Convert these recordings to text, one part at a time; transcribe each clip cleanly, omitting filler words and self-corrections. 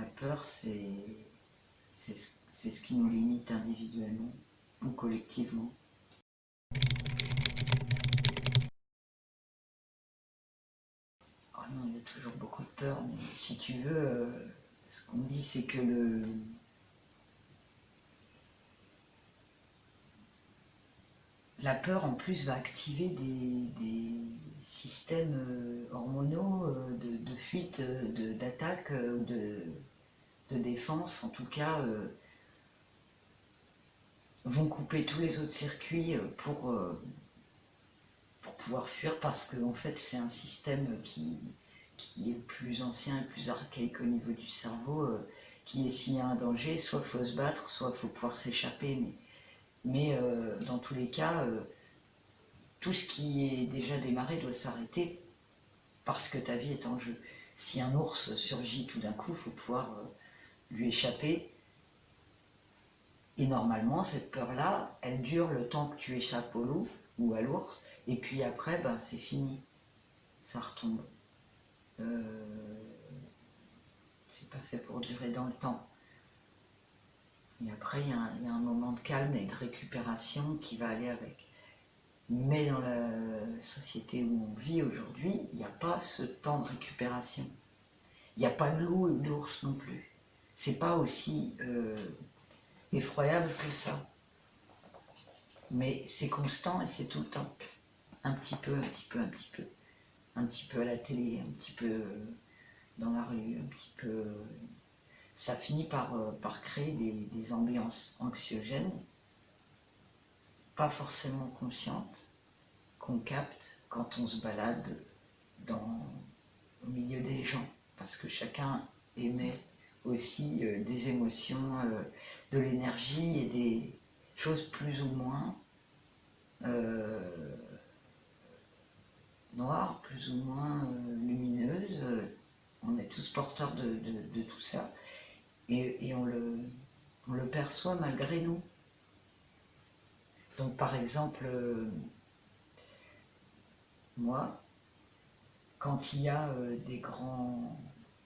La peur, c'est ce qui nous limite individuellement ou collectivement. Oh non, il y a toujours beaucoup de peur, mais si tu veux, ce qu'on dit, c'est que la peur, en plus, va activer des systèmes hormonaux de fuite, d'attaque, de défense, en tout cas, vont couper tous les autres circuits pour pouvoir fuir, parce que en fait, c'est un système qui est plus ancien et plus archaïque au niveau du cerveau, qui est s'il y a un danger, soit il faut se battre, soit il faut pouvoir s'échapper. Mais dans tous les cas, tout ce qui est déjà démarré doit s'arrêter parce que ta vie est en jeu. Si un ours surgit tout d'un coup, il faut pouvoir lui échapper. Et normalement, cette peur-là, elle dure le temps que tu échappes au loup ou à l'ours, et puis après, ben, c'est fini. Ça retombe. C'est pas fait pour durer dans le temps. Et après, il y a un moment de calme et de récupération qui va aller avec. Mais dans la société où on vit aujourd'hui, il n'y a pas ce temps de récupération. Il n'y a pas de loup et d'ours non plus. C'est pas aussi effroyable que ça. Mais c'est constant et c'est tout le temps. Un petit peu, un petit peu, un petit peu. Un petit peu à la télé, un petit peu dans la rue, un petit peu. Ça finit par créer des ambiances anxiogènes, pas forcément conscientes, qu'on capte quand on se balade au milieu des gens. Parce que chacun émet aussi des émotions, de l'énergie et des choses plus ou moins noires, plus ou moins lumineuses. On est tous porteurs de tout ça et on le perçoit malgré nous. Donc par exemple, moi, quand il y a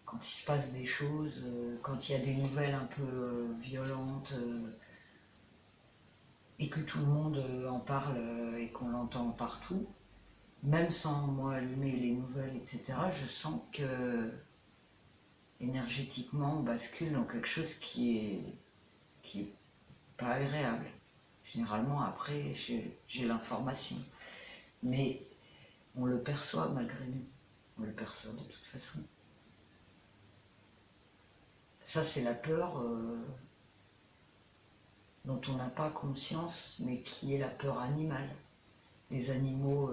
quand il se passe des choses, quand il y a des nouvelles un peu violentes, et que tout le monde en parle et qu'on l'entend partout, même sans moi allumer les nouvelles, etc., je sens que énergétiquement on bascule dans quelque chose qui est pas agréable. Généralement après j'ai l'information, mais on le perçoit malgré nous, on le perçoit de toute façon. Ça c'est la peur dont on n'a pas conscience, mais qui est la peur animale. Les animaux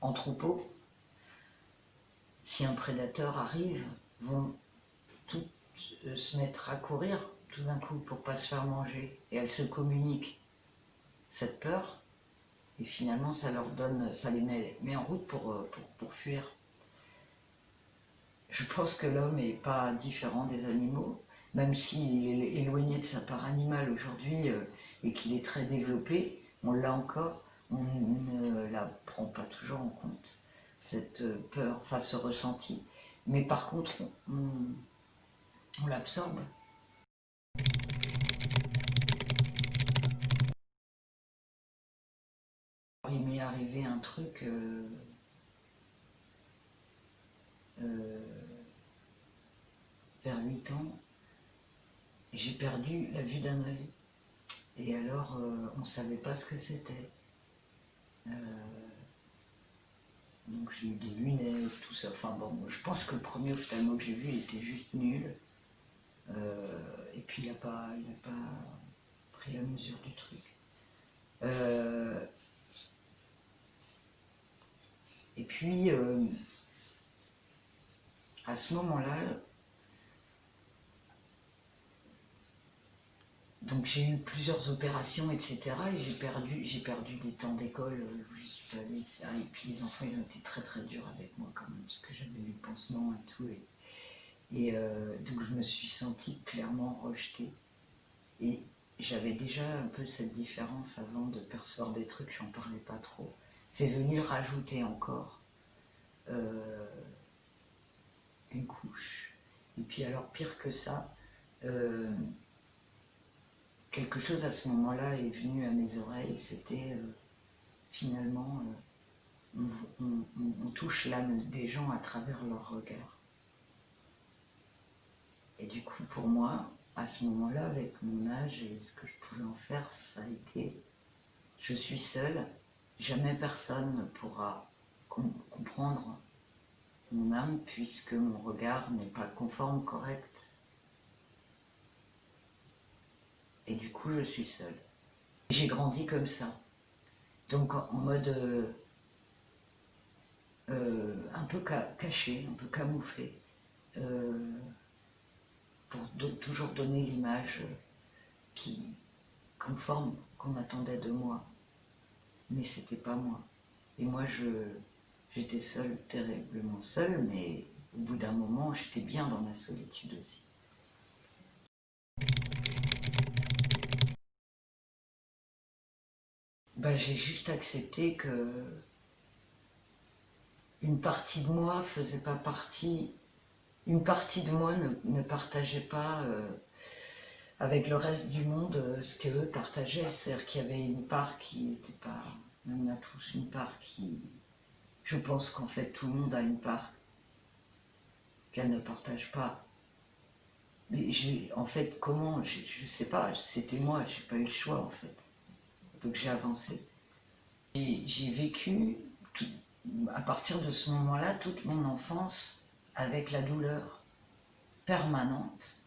en troupeau, si un prédateur arrive, vont toutes se mettre à courir tout d'un coup pour pas se faire manger. Et elles se communiquent cette peur, et finalement ça leur donne, ça les met en route pour fuir. Je pense que l'homme n'est pas différent des animaux, même s'il est éloigné de sa part animale aujourd'hui et qu'il est très développé, on l'a encore, on ne la prend pas toujours en compte, cette peur, enfin ce ressenti. Mais par contre, on l'absorbe. Il m'est arrivé un truc vers 8 ans, j'ai perdu la vue d'un œil. Et alors, on ne savait pas ce que c'était. Donc j'ai eu des lunettes, tout ça. Enfin bon, je pense que le premier ophtalmo que j'ai vu, il était juste nul. Et puis il n'a pas pris la mesure du truc. Et puis, à ce moment-là, donc j'ai eu plusieurs opérations, etc. Et j'ai perdu des temps d'école où je suis pas allée, etc. Et puis les enfants, ils ont été très très durs avec moi quand même, parce que j'avais eu le pansement et tout. Et donc je me suis sentie clairement rejetée. Et j'avais déjà un peu cette différence avant de percevoir des trucs, j'en parlais pas trop. C'est venu rajouter encore une couche. Et puis alors, pire que ça, quelque chose à ce moment-là est venu à mes oreilles, c'était finalement, on touche l'âme des gens à travers leur regard. Et du coup, pour moi, à ce moment-là, avec mon âge et ce que je pouvais en faire, ça a été, je suis seule, jamais personne ne pourra comprendre mon âme puisque mon regard n'est pas conforme, correct. Et du coup, je suis seule. J'ai grandi comme ça. Donc en mode un peu caché, un peu camouflé, pour toujours donner l'image qui conforme qu'on attendait de moi. Mais c'était pas moi. Et moi, j'étais seule, terriblement seule, mais au bout d'un moment, j'étais bien dans ma solitude aussi. Ben, j'ai juste accepté que une partie de moi faisait pas partie, une partie de moi ne partageait pas avec le reste du monde ce qu'eux partageaient. C'est-à-dire qu'il y avait une part qui n'était pas, on a tous une part qui, je pense qu'en fait tout le monde a une part qu'elle ne partage pas. Mais en fait, comment, je sais pas, c'était moi, j'ai pas eu le choix en fait. Donc j'ai avancé. J'ai vécu, à partir de ce moment-là, toute mon enfance avec la douleur permanente,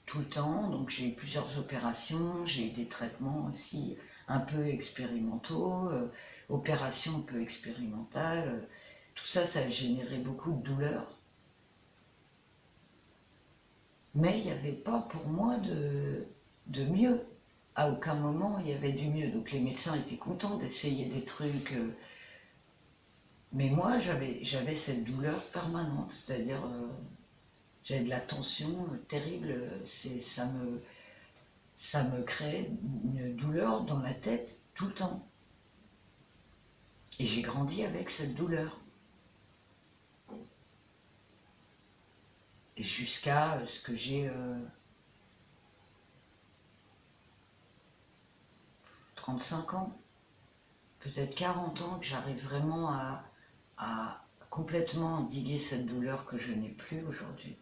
tout le temps. Donc j'ai eu plusieurs opérations, j'ai eu des traitements aussi un peu expérimentaux, opérations un peu expérimentales. Tout ça, ça a généré beaucoup de douleur. Mais il n'y avait pas pour moi de mieux. À aucun moment il y avait du mieux. Donc les médecins étaient contents d'essayer des trucs. Mais moi j'avais cette douleur permanente. C'est-à-dire j'avais de la tension terrible. Ça me crée une douleur dans la tête tout le temps. Et j'ai grandi avec cette douleur. Et jusqu'à ce que j'ai 35 ans, peut-être 40 ans, que j'arrive vraiment à complètement endiguer cette douleur que je n'ai plus aujourd'hui.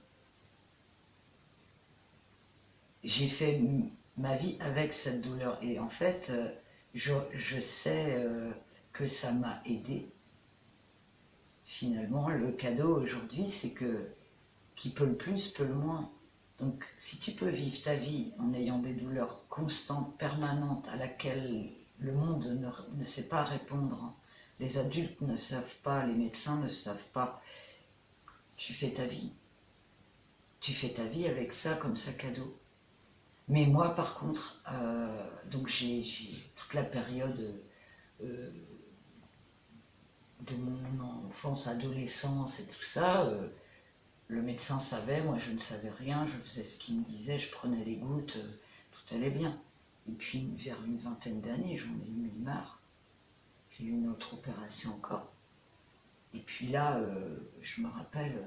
J'ai fait ma vie avec cette douleur et en fait, je sais que ça m'a aidé. Finalement, le cadeau aujourd'hui, c'est que qui peut le plus, peut le moins. Donc, si tu peux vivre ta vie en ayant des douleurs constantes, permanentes, à laquelle le monde ne sait pas répondre, les adultes ne savent pas, les médecins ne savent pas, tu fais ta vie. Tu fais ta vie avec ça comme sac à dos. Mais moi, par contre, donc j'ai toute la période de mon enfance, adolescence et tout ça, le médecin savait, moi je ne savais rien, je faisais ce qu'il me disait, je prenais les gouttes, tout allait bien. Et puis vers une vingtaine d'années, j'en ai eu marre. J'ai eu une autre opération encore. Et puis là, je me rappelle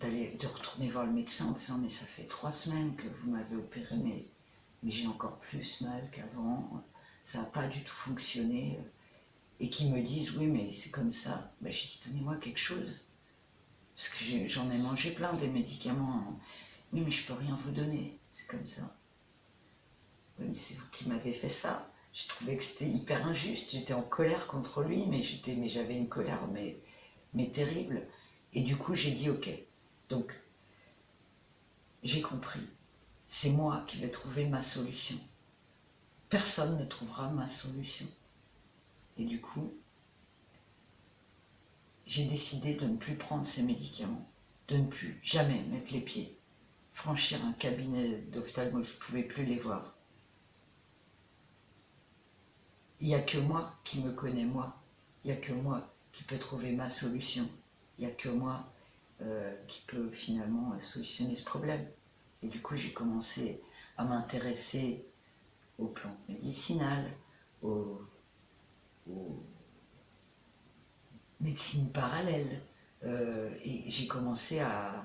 de retourner voir le médecin en disant mais ça fait 3 semaines que vous m'avez opéré, mais j'ai encore plus mal qu'avant, ça n'a pas du tout fonctionné. Et qu'ils me disent oui mais c'est comme ça. Ben, j'ai dit donnez-moi quelque chose. Parce que j'en ai mangé plein des médicaments. Oui, mais je peux rien vous donner. C'est comme ça. Oui, mais c'est vous qui m'avez fait ça. Je trouvais que c'était hyper injuste. J'étais en colère contre lui, mais j'avais une colère mais terrible. Et du coup, j'ai dit ok. Donc, j'ai compris. C'est moi qui vais trouver ma solution. Personne ne trouvera ma solution. Et du coup, j'ai décidé de ne plus prendre ces médicaments, de ne plus jamais mettre les pieds, franchir un cabinet d'ophtalmo, je ne pouvais plus les voir. Il n'y a que moi qui me connais moi, il n'y a que moi qui peut trouver ma solution, il n'y a que moi qui peut finalement solutionner ce problème. Et du coup, j'ai commencé à m'intéresser aux plantes médicinales, aux médecine parallèle. Et j'ai commencé à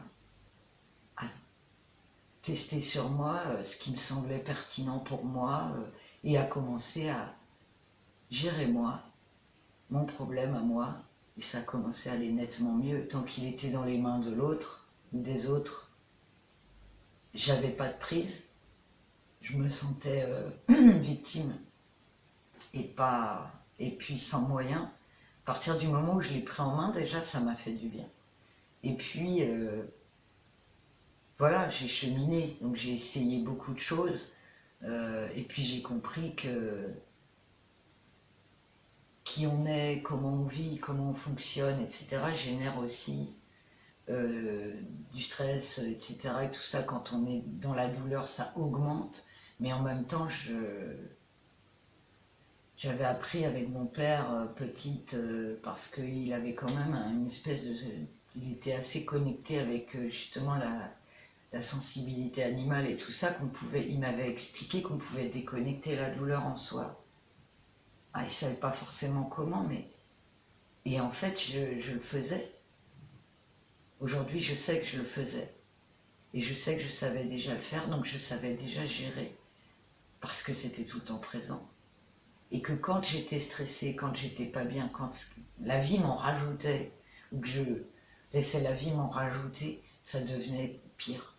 tester sur moi ce qui me semblait pertinent pour moi et à commencer à gérer moi, mon problème à moi. Et ça a commencé à aller nettement mieux. Tant qu'il était dans les mains de l'autre ou des autres, j'avais pas de prise. Je me sentais victime et puis sans moyens. À partir du moment où je l'ai pris en main, déjà, ça m'a fait du bien. Et puis, voilà, j'ai cheminé, donc j'ai essayé beaucoup de choses. Et puis j'ai compris que qui on est, comment on vit, comment on fonctionne, etc., génère aussi du stress, etc. Et tout ça, quand on est dans la douleur, ça augmente. Mais en même temps, j'avais appris avec mon père petite, parce qu'il avait quand même une espèce de... Il était assez connecté avec justement la sensibilité animale et tout ça, il m'avait expliqué qu'on pouvait déconnecter la douleur en soi. Ah, il ne savait pas forcément comment, mais... Et en fait, je le faisais. Aujourd'hui, je sais que je le faisais. Et je sais que je savais déjà le faire, donc je savais déjà gérer. Parce que c'était tout le temps présent. Et que quand j'étais stressée, quand j'étais pas bien, quand la vie m'en rajoutait, ou que je laissais la vie m'en rajouter, ça devenait pire.